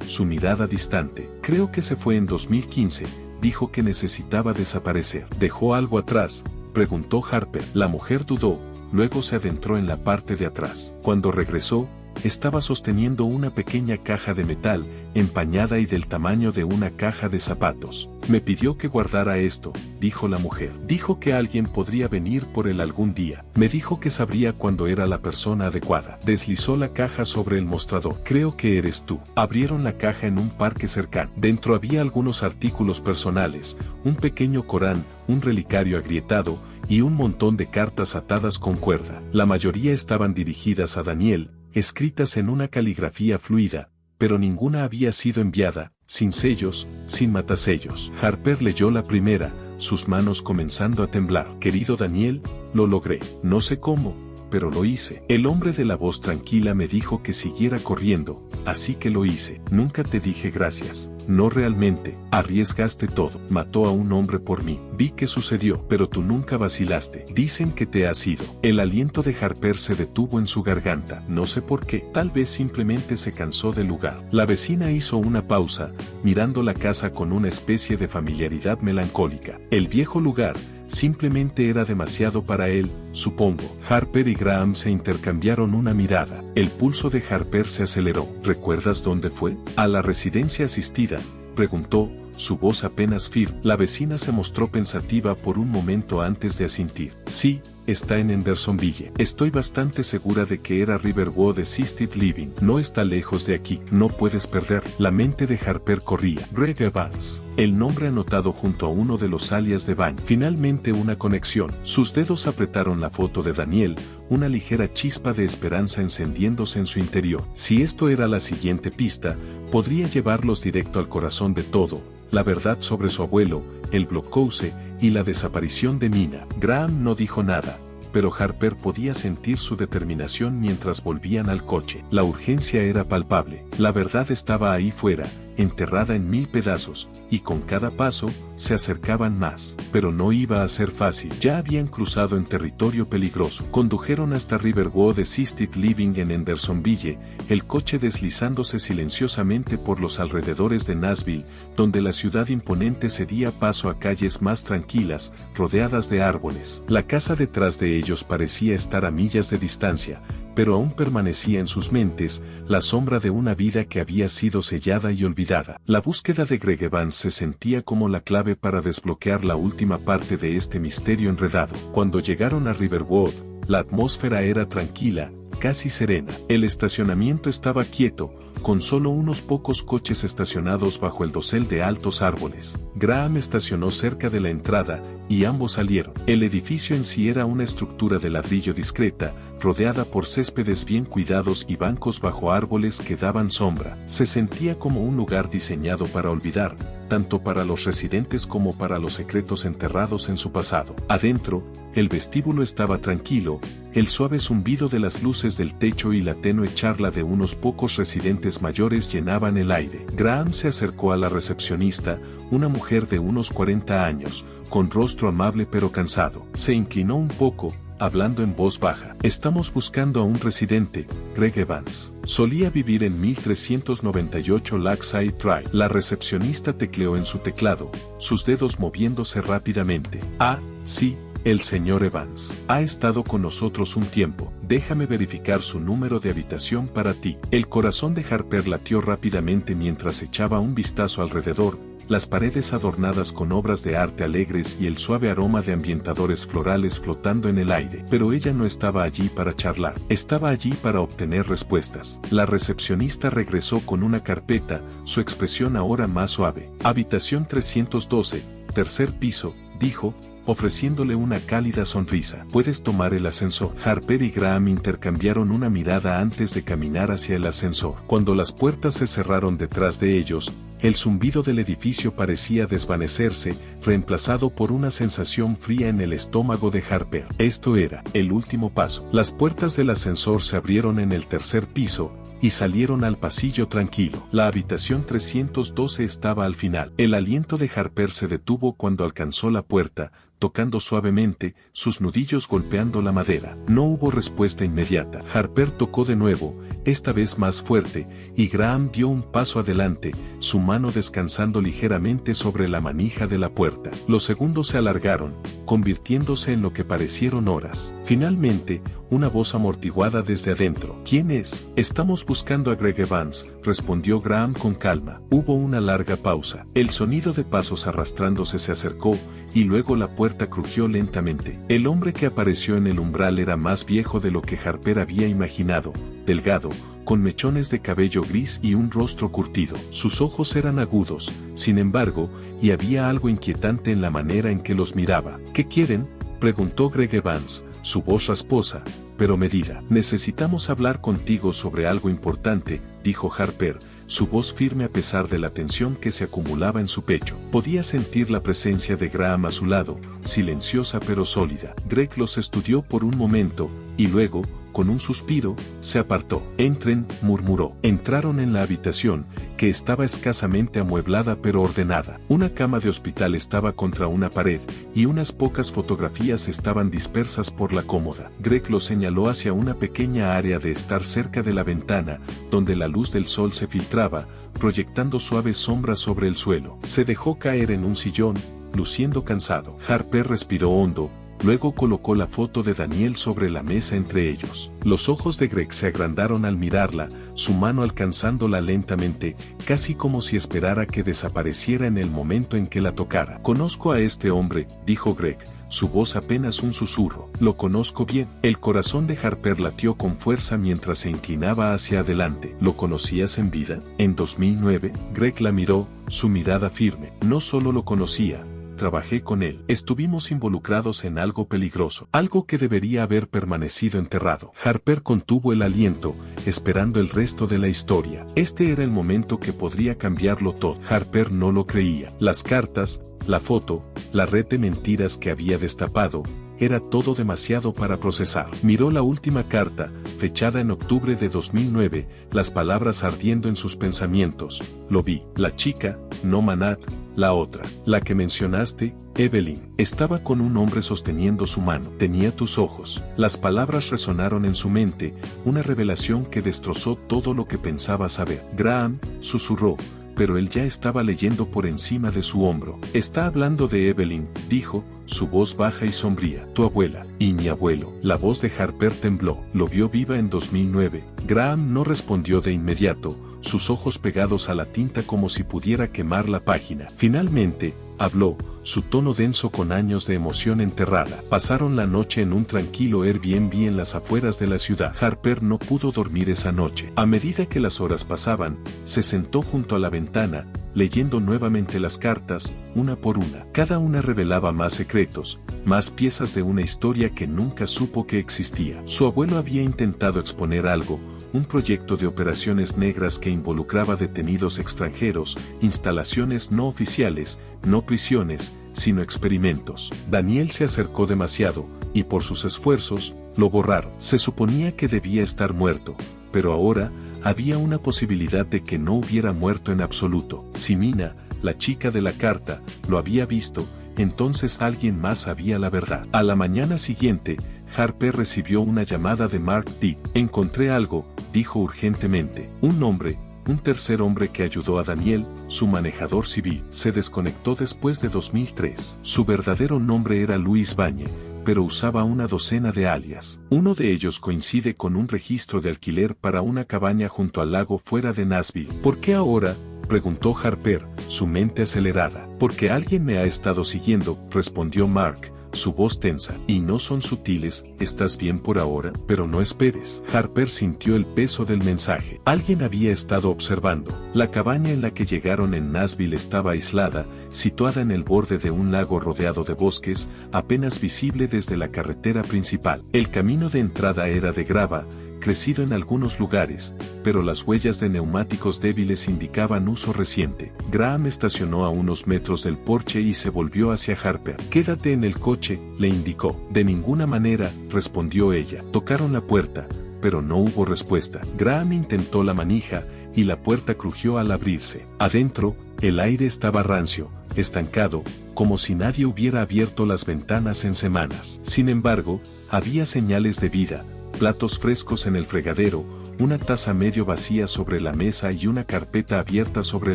su mirada distante. Creo que se fue en 2015. Dijo que necesitaba desaparecer. ¿Dejó algo atrás?, preguntó Harper. La mujer dudó, luego se adentró en la parte de atrás. Cuando regresó, estaba sosteniendo una pequeña caja de metal, empañada y del tamaño de una caja de zapatos. Me pidió que guardara esto, dijo la mujer. Dijo que alguien podría venir por él algún día. Me dijo que sabría cuándo era la persona adecuada. Deslizó la caja sobre el mostrador. Creo que eres tú. Abrieron la caja en un parque cercano. Dentro había algunos artículos personales, un pequeño Corán, un relicario agrietado, y un montón de cartas atadas con cuerda. La mayoría estaban dirigidas a Daniel, escritas en una caligrafía fluida, pero ninguna había sido enviada, sin sellos, sin matasellos. Harper leyó la primera, sus manos comenzando a temblar. Querido Daniel, lo logré. No sé cómo, pero lo hice. El hombre de la voz tranquila me dijo que siguiera corriendo, así que lo hice. Nunca te dije gracias. No realmente. Arriesgaste todo. Mató a un hombre por mí. Vi que sucedió, pero tú nunca vacilaste. Dicen que te has ido. El aliento de Harper se detuvo en su garganta. No sé por qué. Tal vez simplemente se cansó del lugar. La vecina hizo una pausa, mirando la casa con una especie de familiaridad melancólica. El viejo lugar simplemente era demasiado para él, supongo. Harper y Graham se intercambiaron una mirada. El pulso de Harper se aceleró. ¿Recuerdas dónde fue? ¿A la residencia asistida?, preguntó, su voz apenas firme. La vecina se mostró pensativa por un momento antes de asentir. Sí, está en Hendersonville. Estoy bastante segura de que era Riverwood Assisted Living. No está lejos de aquí. No puedes perder. La mente de Harper corría. Greg Evans. El nombre anotado junto a uno de los alias de Van. Finalmente una conexión. Sus dedos apretaron la foto de Daniel, una ligera chispa de esperanza encendiéndose en su interior. Si esto era la siguiente pista, podría llevarlos directo al corazón de todo. La verdad sobre su abuelo, el blockhouse y la desaparición de Mina. Graham no dijo nada, pero Harper podía sentir su determinación mientras volvían al coche. La urgencia era palpable. La verdad estaba ahí fuera, enterrada en 1000 pedazos, y con cada paso, se acercaban más. Pero no iba a ser fácil. Ya habían cruzado en territorio peligroso. Condujeron hasta Riverwood Assisted Living en Hendersonville, el coche deslizándose silenciosamente por los alrededores de Nashville, donde la ciudad imponente cedía paso a calles más tranquilas, rodeadas de árboles. La casa detrás de ellos parecía estar a millas de distancia, pero aún permanecía en sus mentes la sombra de una vida que había sido sellada y olvidada. La búsqueda de Greg Evans se sentía como la clave para desbloquear la última parte de este misterio enredado. Cuando llegaron a Riverwood, la atmósfera era tranquila, casi serena. El estacionamiento estaba quieto, con solo unos pocos coches estacionados bajo el dosel de altos árboles. Graham estacionó cerca de la entrada, y ambos salieron. El edificio en sí era una estructura de ladrillo discreta, rodeada por céspedes bien cuidados y bancos bajo árboles que daban sombra. Se sentía como un lugar diseñado para olvidar, tanto para los residentes como para los secretos enterrados en su pasado. Adentro, el vestíbulo estaba tranquilo, el suave zumbido de las luces del techo y la tenue charla de unos pocos residentes mayores llenaban el aire. Graham se acercó a la recepcionista, una mujer de unos 40 años, con rostro amable pero cansado. Se inclinó un poco, hablando en voz baja. Estamos buscando a un residente, Greg Evans. Solía vivir en 1398 Lakeside Drive. La recepcionista tecleó en su teclado, sus dedos moviéndose rápidamente. Ah, sí, el señor Evans. Ha estado con nosotros un tiempo. Déjame verificar su número de habitación para ti. El corazón de Harper latió rápidamente mientras echaba un vistazo alrededor. Las paredes adornadas con obras de arte alegres y el suave aroma de ambientadores florales flotando en el aire. Pero ella no estaba allí para charlar, estaba allí para obtener respuestas. La recepcionista regresó con una carpeta, su expresión ahora más suave. Habitación 312, tercer piso, dijo, ofreciéndole una cálida sonrisa. ¿Puedes tomar el ascensor? Harper y Graham intercambiaron una mirada antes de caminar hacia el ascensor. Cuando las puertas se cerraron detrás de ellos, el zumbido del edificio parecía desvanecerse, reemplazado por una sensación fría en el estómago de Harper. Esto era el último paso. Las puertas del ascensor se abrieron en el tercer piso, y salieron al pasillo tranquilo. La habitación 312 estaba al final. El aliento de Harper se detuvo cuando alcanzó la puerta, tocando suavemente, sus nudillos golpeando la madera. No hubo respuesta inmediata. Harper tocó de nuevo, esta vez más fuerte, y Graham dio un paso adelante, su mano descansando ligeramente sobre la manija de la puerta. Los segundos se alargaron, convirtiéndose en lo que parecieron horas. Finalmente, una voz amortiguada desde adentro. ¿Quién es? Estamos buscando a Greg Evans, respondió Graham con calma. Hubo una larga pausa. El sonido de pasos arrastrándose se acercó, y luego la puerta crujió lentamente. El hombre que apareció en el umbral era más viejo de lo que Harper había imaginado, delgado, con mechones de cabello gris y un rostro curtido. Sus ojos eran agudos, sin embargo, y había algo inquietante en la manera en que los miraba. ¿Qué quieren?, preguntó Greg Evans, su voz rasposa, pero medida. Necesitamos hablar contigo sobre algo importante, dijo Harper, su voz firme a pesar de la tensión que se acumulaba en su pecho. Podía sentir la presencia de Graham a su lado, silenciosa pero sólida. Greg los estudió por un momento, y luego, con un suspiro, se apartó. Entren, murmuró. Entraron en la habitación, que estaba escasamente amueblada pero ordenada. Una cama de hospital estaba contra una pared, y unas pocas fotografías estaban dispersas por la cómoda. Greg lo señaló hacia una pequeña área de estar cerca de la ventana, donde la luz del sol se filtraba, proyectando suaves sombras sobre el suelo. Se dejó caer en un sillón, luciendo cansado. Harper respiró hondo. Luego colocó la foto de Daniel sobre la mesa entre ellos. Los ojos de Greg se agrandaron al mirarla, su mano alcanzándola lentamente, casi como si esperara que desapareciera en el momento en que la tocara. Conozco a este hombre, dijo Greg, su voz apenas un susurro. Lo conozco bien. El corazón de Harper latió con fuerza mientras se inclinaba hacia adelante. ¿Lo conocías en vida? En 2009, Greg la miró, su mirada firme. No solo lo conocía, trabajé con él. Estuvimos involucrados en algo peligroso, algo que debería haber permanecido enterrado. Harper contuvo el aliento, esperando el resto de la historia. Este era el momento que podría cambiarlo todo. Harper no lo creía. Las cartas, la foto, la red de mentiras que había destapado, era todo demasiado para procesar. Miró la última carta, fechada en octubre de 2009, las palabras ardiendo en sus pensamientos. Lo vi. La chica, no Manat, la otra, la que mencionaste, Evelyn, estaba con un hombre sosteniendo su mano. Tenía tus ojos. Las palabras resonaron en su mente, una revelación que destrozó todo lo que pensaba saber. Graham, susurró, pero él ya estaba leyendo por encima de su hombro. Está hablando de Evelyn, dijo, su voz baja y sombría. Tu abuela, y mi abuelo. La voz de Harper tembló. Lo vio viva en 2009. Graham no respondió de inmediato, sus ojos pegados a la tinta como si pudiera quemar la página. Finalmente, habló, su tono denso con años de emoción enterrada. Pasaron la noche en un tranquilo Airbnb en las afueras de la ciudad. Harper no pudo dormir esa noche. A medida que las horas pasaban, se sentó junto a la ventana, leyendo nuevamente las cartas, una por una. Cada una revelaba más secretos, más piezas de una historia que nunca supo que existía. Su abuelo había intentado exponer algo, un proyecto de operaciones negras que involucraba detenidos extranjeros, instalaciones no oficiales, no prisiones, sino experimentos. Daniel se acercó demasiado, y por sus esfuerzos, lo borraron. Se suponía que debía estar muerto, pero ahora, había una posibilidad de que no hubiera muerto en absoluto. Si Mina, la chica de la carta, lo había visto, entonces alguien más sabía la verdad. A la mañana siguiente, Harper recibió una llamada de Mark D. Encontré algo, dijo urgentemente. Un hombre, un tercer hombre que ayudó a Daniel, su manejador civil, se desconectó después de 2003. Su verdadero nombre era Luis Bañe, pero usaba una docena de alias. Uno de ellos coincide con un registro de alquiler para una cabaña junto al lago fuera de Nashville. ¿Por qué ahora?, preguntó Harper, su mente acelerada. Porque alguien me ha estado siguiendo, respondió Mark, su voz tensa. Y no son sutiles, estás bien por ahora, pero no esperes. Harper sintió el peso del mensaje. Alguien había estado observando. La cabaña en la que llegaron en Nashville estaba aislada, situada en el borde de un lago rodeado de bosques, apenas visible desde la carretera principal. El camino de entrada era de grava, crecido en algunos lugares, pero las huellas de neumáticos débiles indicaban uso reciente. Graham estacionó a unos metros del porche y se volvió hacia Harper. «Quédate en el coche», le indicó. «De ninguna manera», respondió ella. Tocaron la puerta, pero no hubo respuesta. Graham intentó la manija, y la puerta crujió al abrirse. Adentro, el aire estaba rancio, estancado, como si nadie hubiera abierto las ventanas en semanas. Sin embargo, había señales de vida, platos frescos en el fregadero, una taza medio vacía sobre la mesa y una carpeta abierta sobre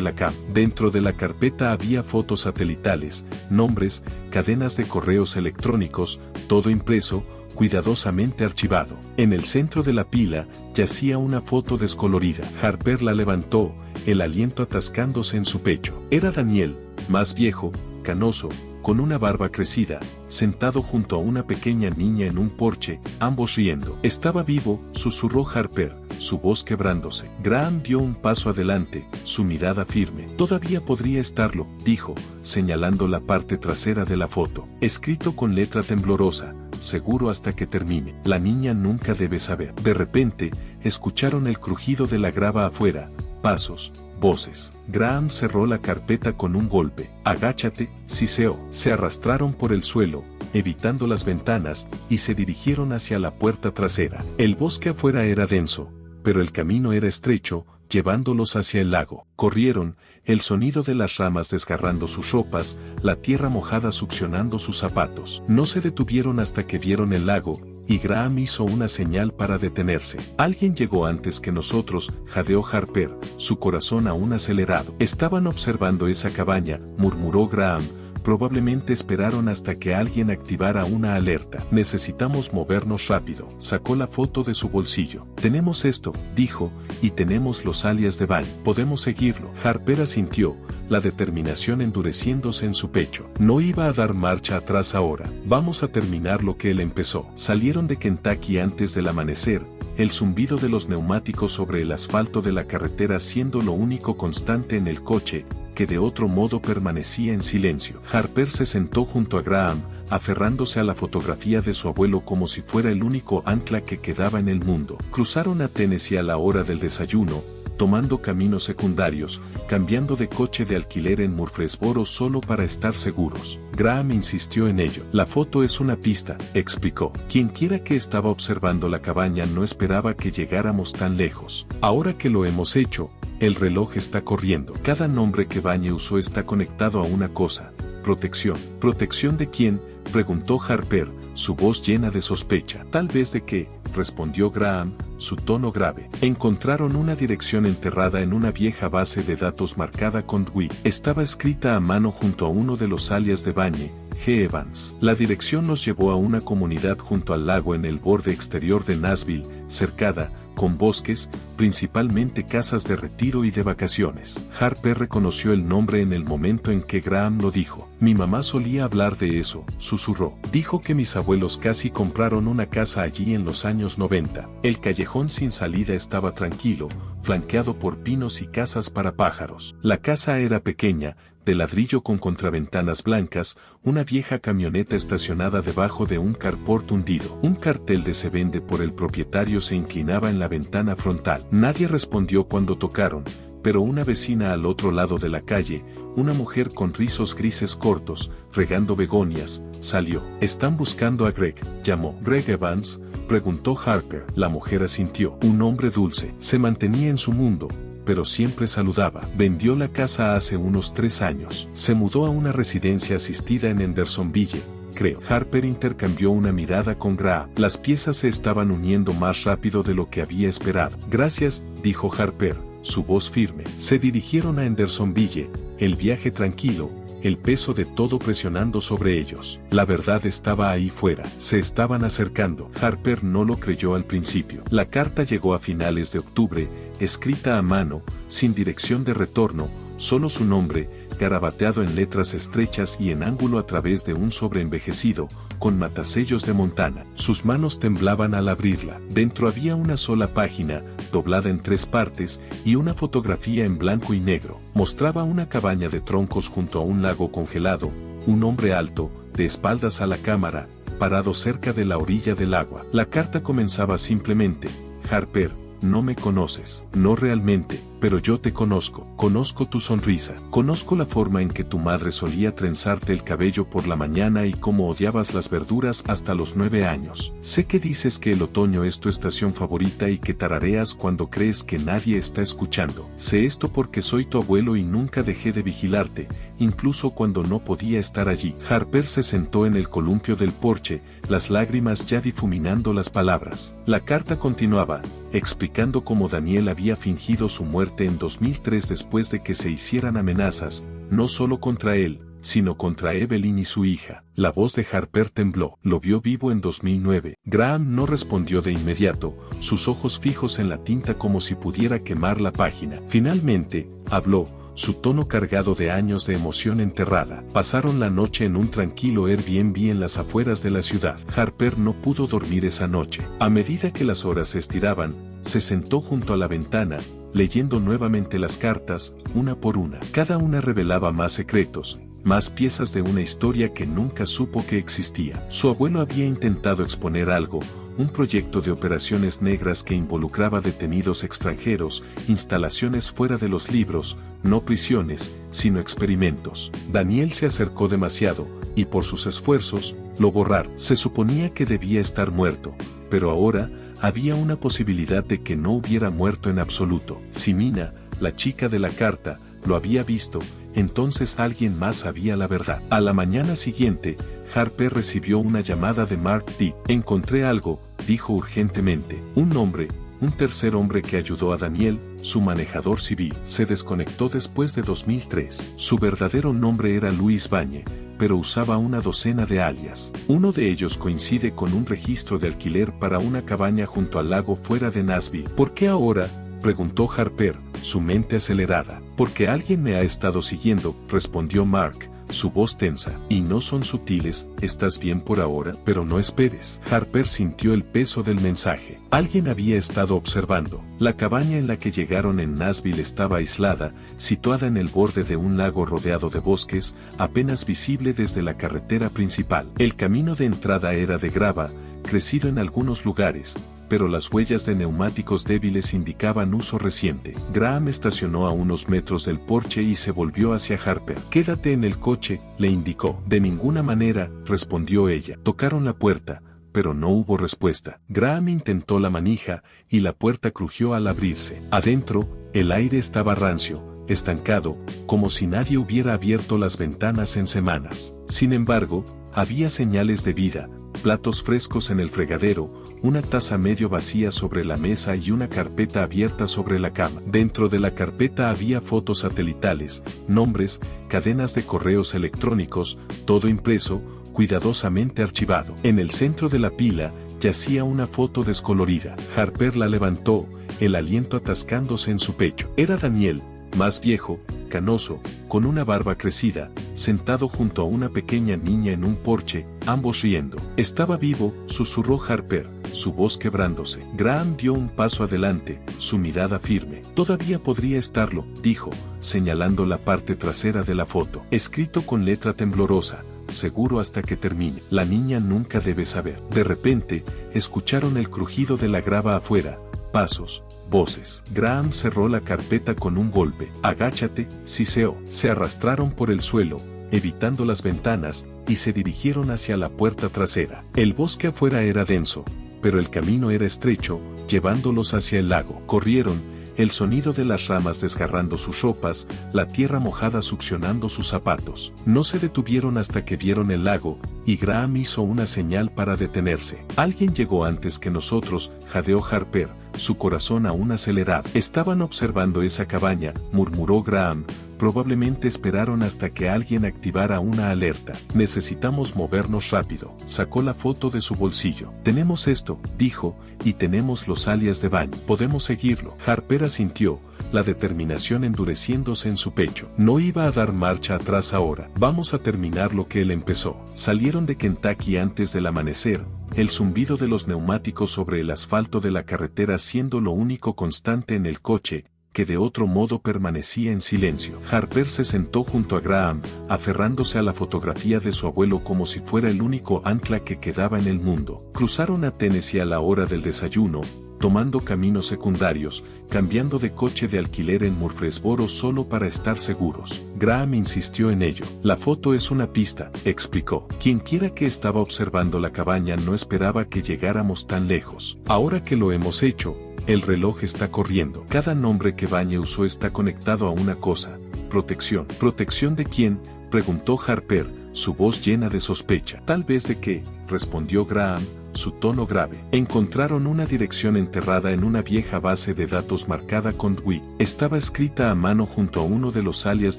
la cama. Dentro de la carpeta había fotos satelitales, nombres, cadenas de correos electrónicos, todo impreso, cuidadosamente archivado. En el centro de la pila yacía una foto descolorida. Harper la levantó, el aliento atascándose en su pecho. Era Daniel, más viejo, canoso, con una barba crecida, sentado junto a una pequeña niña en un porche, ambos riendo. «Estaba vivo», susurró Harper, su voz quebrándose. Graham dio un paso adelante, su mirada firme. «Todavía podría estarlo», dijo, señalando la parte trasera de la foto. Escrito con letra temblorosa, «Seguro hasta que termine. La niña nunca debe saber». De repente, escucharon el crujido de la grava afuera, pasos, voces. Graham cerró la carpeta con un golpe. «Agáchate», siseó. Se arrastraron por el suelo, evitando las ventanas, y se dirigieron hacia la puerta trasera. El bosque afuera era denso, pero el camino era estrecho, llevándolos hacia el lago. Corrieron, el sonido de las ramas desgarrando sus ropas, la tierra mojada succionando sus zapatos. No se detuvieron hasta que vieron el lago, y Graham hizo una señal para detenerse. «Alguien llegó antes que nosotros», jadeó Harper, su corazón aún acelerado. «Estaban observando esa cabaña», murmuró Graham. «Probablemente esperaron hasta que alguien activara una alerta. Necesitamos movernos rápido». Sacó la foto de su bolsillo. «Tenemos esto», dijo, «y tenemos los alias de baño. Podemos seguirlo». Harper asintió, la determinación endureciéndose en su pecho. No iba a dar marcha atrás ahora. «Vamos a terminar lo que él empezó». Salieron de Kentucky antes del amanecer, el zumbido de los neumáticos sobre el asfalto de la carretera siendo lo único constante en el coche, que de otro modo permanecía en silencio. Harper se sentó junto a Graham, aferrándose a la fotografía de su abuelo como si fuera el único ancla que quedaba en el mundo. Cruzaron a Tennessee a la hora del desayuno, tomando caminos secundarios, cambiando de coche de alquiler en Murfreesboro solo para estar seguros. Graham insistió en ello. «La foto es una pista», explicó. «Quienquiera que estaba observando la cabaña no esperaba que llegáramos tan lejos. Ahora que lo hemos hecho, el reloj está corriendo. Cada nombre que Bañe usó está conectado a una cosa: protección». «¿Protección de quién?», preguntó Harper, su voz llena de sospecha. «Tal vez de qué», respondió Graham, su tono grave. Encontraron una dirección enterrada en una vieja base de datos marcada con DWI. Estaba escrita a mano junto a uno de los alias de Bañe, G. Evans. La dirección los llevó a una comunidad junto al lago en el borde exterior de Nashville, cercada, con bosques, principalmente casas de retiro y de vacaciones. Harper reconoció el nombre en el momento en que Graham lo dijo. «Mi mamá solía hablar de eso», susurró. «Dijo que mis abuelos casi compraron una casa allí en los años 90. El callejón sin salida estaba tranquilo, flanqueado por pinos y casas para pájaros. La casa era pequeña, de ladrillo con contraventanas blancas, una vieja camioneta estacionada debajo de un carport hundido. Un cartel de se vende por el propietario se inclinaba en la ventana frontal. Nadie respondió cuando tocaron, pero una vecina al otro lado de la calle, una mujer con rizos grises cortos, regando begonias, salió. «Están buscando a Greg», llamó. «¿Greg Evans?», preguntó Harper. La mujer asintió. Un hombre dulce. Se mantenía en su mundo, pero siempre saludaba. Vendió la casa hace unos 3 años. Se mudó a una residencia asistida en Hendersonville, creo. Harper intercambió una mirada con Graham. Las piezas se estaban uniendo más rápido de lo que había esperado. «Gracias», dijo Harper, su voz firme. Se dirigieron a Hendersonville, el viaje tranquilo, el peso de todo presionando sobre ellos. La verdad estaba ahí fuera. Se estaban acercando. Harper no lo creyó al principio. La carta llegó a finales de octubre, escrita a mano, sin dirección de retorno, solo su nombre, garabateado en letras estrechas y en ángulo a través de un sobre envejecido, con matasellos de Montana. Sus manos temblaban al abrirla. Dentro había una sola página, doblada en 3 partes, y una fotografía en blanco y negro. Mostraba una cabaña de troncos junto a un lago congelado, un hombre alto, de espaldas a la cámara, parado cerca de la orilla del agua. La carta comenzaba simplemente: Harper, no me conoces, no realmente, pero yo te conozco. Conozco tu sonrisa. Conozco la forma en que tu madre solía trenzarte el cabello por la mañana y cómo odiabas las verduras hasta los 9 años. Sé que dices que el otoño es tu estación favorita y que tarareas cuando crees que nadie está escuchando. Sé esto porque soy tu abuelo y nunca dejé de vigilarte, incluso cuando no podía estar allí. Harper se sentó en el columpio del porche, las lágrimas ya difuminando las palabras. La carta continuaba, explicando cómo Daniel había fingido su muerte en 2003 después de que se hicieran amenazas, no solo contra él, sino contra Evelyn y su hija. La voz de Harper tembló. Lo vio vivo en 2009. Graham no respondió de inmediato, sus ojos fijos en la tinta como si pudiera quemar la página. Finalmente, habló, su tono cargado de años de emoción enterrada. Pasaron la noche en un tranquilo Airbnb en las afueras de la ciudad. Harper no pudo dormir esa noche. A medida que las horas se estiraban, se sentó junto a la ventana, leyendo nuevamente las cartas, una por una. Cada una revelaba más secretos, más piezas de una historia que nunca supo que existía. Su abuelo había intentado exponer algo, un proyecto de operaciones negras que involucraba detenidos extranjeros, instalaciones fuera de los libros, no prisiones, sino experimentos. Daniel se acercó demasiado, y por sus esfuerzos, lo borraron. Se suponía que debía estar muerto, pero ahora, había una posibilidad de que no hubiera muerto en absoluto. Si Mina, la chica de la carta, lo había visto, entonces alguien más sabía la verdad. A la mañana siguiente, Harper recibió una llamada de Mark D. Encontré algo, dijo urgentemente. Un nombre, un tercer hombre que ayudó a Daniel, su manejador civil. Se desconectó después de 2003. Su verdadero nombre era Luis Bañe, pero usaba una docena de alias. Uno de ellos coincide con un registro de alquiler para una cabaña junto al lago fuera de Nashville. ¿Por qué ahora?, preguntó Harper, su mente acelerada. Porque alguien me ha estado siguiendo, respondió Mark, su voz tensa. Y no son sutiles, estás bien por ahora, pero no esperes. Harper sintió el peso del mensaje. Alguien había estado observando. La cabaña en la que llegaron en Nashville estaba aislada, situada en el borde de un lago rodeado de bosques, apenas visible desde la carretera principal. El camino de entrada era de grava, crecido en algunos lugares, pero las huellas de neumáticos débiles indicaban uso reciente. Graham estacionó a unos metros del porche y se volvió hacia Harper. Quédate en el coche, le indicó. De ninguna manera, respondió ella. Tocaron la puerta, pero no hubo respuesta. Graham intentó la manija, y la puerta crujió al abrirse. Adentro, el aire estaba rancio, estancado, como si nadie hubiera abierto las ventanas en semanas. Sin embargo, había señales de vida, platos frescos en el fregadero, una taza medio vacía sobre la mesa y una carpeta abierta sobre la cama. Dentro de la carpeta había fotos satelitales, nombres, cadenas de correos electrónicos, todo impreso, cuidadosamente archivado. En el centro de la pila, yacía una foto descolorida. Harper la levantó, el aliento atascándose en su pecho. Era Daniel, más viejo, canoso, con una barba crecida, sentado junto a una pequeña niña en un porche, ambos riendo. Estaba vivo, susurró Harper, su voz quebrándose. Graham dio un paso adelante, su mirada firme. Todavía podría estarlo, dijo, señalando la parte trasera de la foto. Escrito con letra temblorosa, seguro hasta que termine. La niña nunca debe saber. De repente, escucharon el crujido de la grava afuera, pasos, voces. Graham cerró la carpeta con un golpe. Agáchate, siseó. Se arrastraron por el suelo, evitando las ventanas, y se dirigieron hacia la puerta trasera. El bosque afuera era denso, pero el camino era estrecho, llevándolos hacia el lago. Corrieron, el sonido de las ramas desgarrando sus ropas, la tierra mojada succionando sus zapatos. No se detuvieron hasta que vieron el lago, y Graham hizo una señal para detenerse. Alguien llegó antes que nosotros, jadeó Harper, su corazón aún acelerado. Estaban observando esa cabaña, murmuró Graham, Probablemente esperaron hasta que alguien activara una alerta. Necesitamos movernos rápido. Sacó la foto de su bolsillo. Tenemos esto, dijo, y tenemos los alias de baño. Podemos seguirlo. Harper asintió, la determinación endureciéndose en su pecho. No iba a dar marcha atrás ahora. Vamos a terminar lo que él empezó. Salieron de Kentucky antes del amanecer, el zumbido de los neumáticos sobre el asfalto de la carretera siendo lo único constante en el coche, que de otro modo permanecía en silencio. Harper se sentó junto a Graham, aferrándose a la fotografía de su abuelo como si fuera el único ancla que quedaba en el mundo. Cruzaron a Tennessee a la hora del desayuno, tomando caminos secundarios, cambiando de coche de alquiler en Murfreesboro solo para estar seguros. Graham insistió en ello. La foto es una pista, explicó. Quienquiera que estaba observando la cabaña no esperaba que llegáramos tan lejos. Ahora que lo hemos hecho, el reloj está corriendo. Cada nombre que Bañe usó está conectado a una cosa. Protección. ¿Protección de quién?, preguntó Harper, su voz llena de sospecha. Tal vez de qué, respondió Graham, su tono grave. Encontraron una dirección enterrada en una vieja base de datos marcada con Dewey. Estaba escrita a mano junto a uno de los alias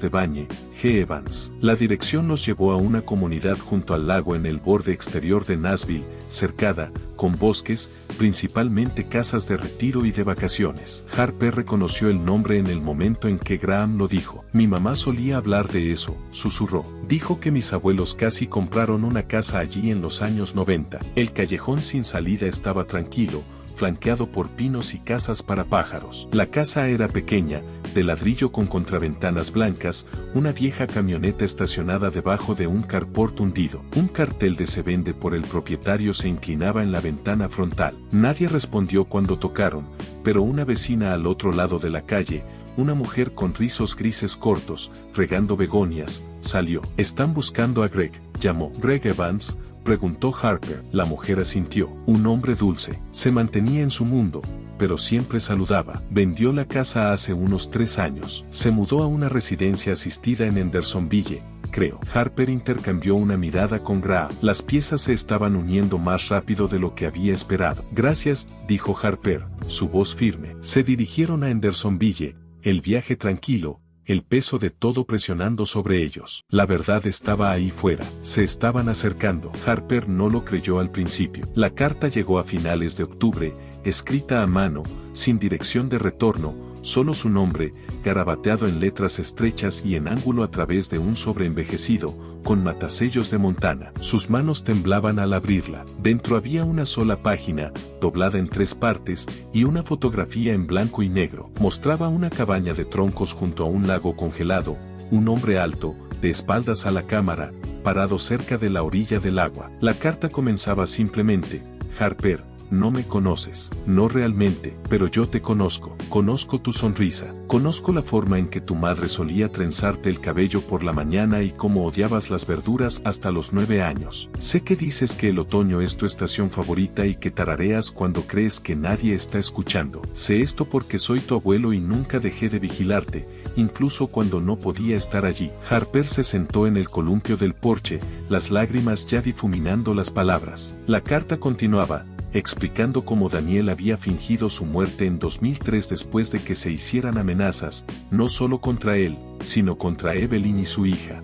de Bañe, G. Evans. La dirección los llevó a una comunidad junto al lago en el borde exterior de Nashville, cercada, con bosques, principalmente casas de retiro y de vacaciones. Harper reconoció el nombre en el momento en que Graham lo dijo. Mi mamá solía hablar de eso, susurró. Dijo que mis abuelos casi compraron una casa allí en los años 90. El callejón sin salida estaba tranquilo, flanqueado por pinos y casas para pájaros. La casa era pequeña, de ladrillo con contraventanas blancas, una vieja camioneta estacionada debajo de un carport hundido. Un cartel de "Se vende" por el propietario se inclinaba en la ventana frontal. Nadie respondió cuando tocaron, pero una vecina al otro lado de la calle, una mujer con rizos grises cortos, regando begonias, salió. ¿Están buscando a Greg?, llamó. ¿Greg Evans?, preguntó Harper. La mujer asintió. Un hombre dulce. Se mantenía en su mundo, pero siempre saludaba. Vendió la casa hace unos 3 años. Se mudó a una residencia asistida en Hendersonville, creo. Harper intercambió una mirada con Graham. Las piezas se estaban uniendo más rápido de lo que había esperado. Gracias, dijo Harper, su voz firme. Se dirigieron a Hendersonville, el viaje tranquilo, el peso de todo presionando sobre ellos. La verdad estaba ahí fuera. Se estaban acercando. Harper no lo creyó al principio. La carta llegó a finales de octubre, escrita a mano, sin dirección de retorno, solo su nombre, garabateado en letras estrechas y en ángulo a través de un sobre envejecido, con matasellos de Montana. Sus manos temblaban al abrirla. Dentro había una sola página, doblada en 3 partes, y una fotografía en blanco y negro. Mostraba una cabaña de troncos junto a un lago congelado, un hombre alto, de espaldas a la cámara, parado cerca de la orilla del agua. La carta comenzaba simplemente: Harper, no me conoces, no realmente, pero yo te conozco. Conozco tu sonrisa. Conozco la forma en que tu madre solía trenzarte el cabello por la mañana y cómo odiabas las verduras hasta los 9 años. Sé que dices que el otoño es tu estación favorita y que tarareas cuando crees que nadie está escuchando. Sé esto porque soy tu abuelo y nunca dejé de vigilarte, incluso cuando no podía estar allí. Harper se sentó en el columpio del porche, las lágrimas ya difuminando las palabras. La carta continuaba, explicando cómo Daniel había fingido su muerte en 2003 después de que se hicieran amenazas, no solo contra él, sino contra Evelyn y su hija.